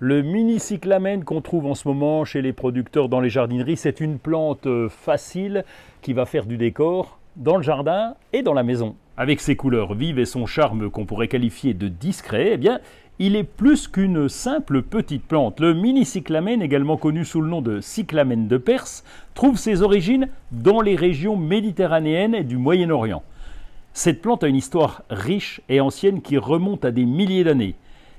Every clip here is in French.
Le mini cyclamen qu'on trouve en ce moment chez les producteurs dans les jardineries, c'est une plante facile qui va faire du décor dans le jardin et dans la maison. Avec ses couleurs vives et son charme qu'on pourrait qualifier de discret, eh bien, il est plus qu'une simple petite plante. Le mini cyclamen, également connu sous le nom de cyclamen de Perse, trouve ses origines dans les régions méditerranéennes et du Moyen-Orient. Cette plante a une histoire riche et ancienne qui remonte à des milliers d'années.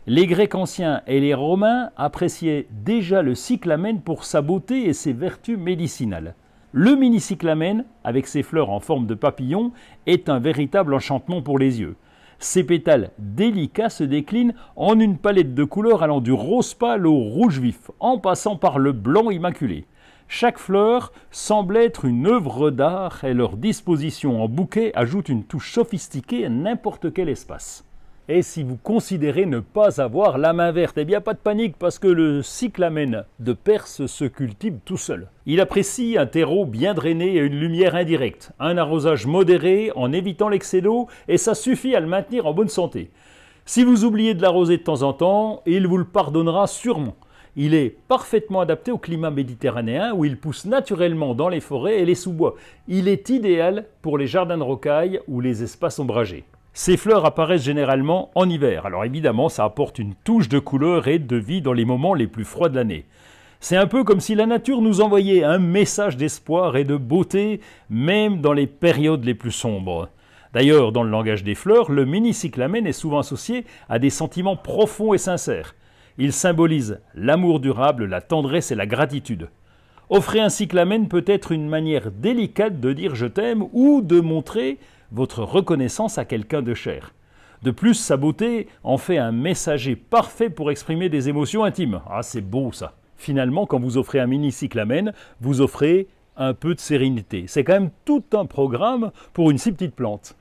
Les Grecs anciens et les Romains appréciaient déjà le cyclamen pour sa beauté et ses vertus médicinales. Le mini cyclamen, avec ses fleurs en forme de papillon, est un véritable enchantement pour les yeux. Ses pétales délicats se déclinent en une palette de couleurs allant du rose pâle au rouge vif, en passant par le blanc immaculé. Chaque fleur semble être une œuvre d'art et leur disposition en bouquet ajoute une touche sophistiquée à n'importe quel espace. Et si vous considérez ne pas avoir la main verte, eh bien pas de panique parce que le cyclamen de Perse se cultive tout seul. Il apprécie un terreau bien drainé et une lumière indirecte, un arrosage modéré en évitant l'excès d'eau et ça suffit à le maintenir en bonne santé. Si vous oubliez de l'arroser de temps en temps, il vous le pardonnera sûrement. Il est parfaitement adapté au climat méditerranéen où il pousse naturellement dans les forêts et les sous-bois. Il est idéal pour les jardins de rocaille ou les espaces ombragés. Ces fleurs apparaissent généralement en hiver, alors évidemment ça apporte une touche de couleur et de vie dans les moments les plus froids de l'année. C'est un peu comme si la nature nous envoyait un message d'espoir et de beauté, même dans les périodes les plus sombres. D'ailleurs, dans le langage des fleurs, le mini cyclamen est souvent associé à des sentiments profonds et sincères. Il symbolise l'amour durable, la tendresse et la gratitude. Offrir un cyclamen peut être une manière délicate de dire je t'aime ou de montrer votre reconnaissance à quelqu'un de cher. De plus, sa beauté en fait un messager parfait pour exprimer des émotions intimes. Ah, c'est beau ça. Finalement, quand vous offrez un mini cyclamen, vous offrez un peu de sérénité. C'est quand même tout un programme pour une si petite plante.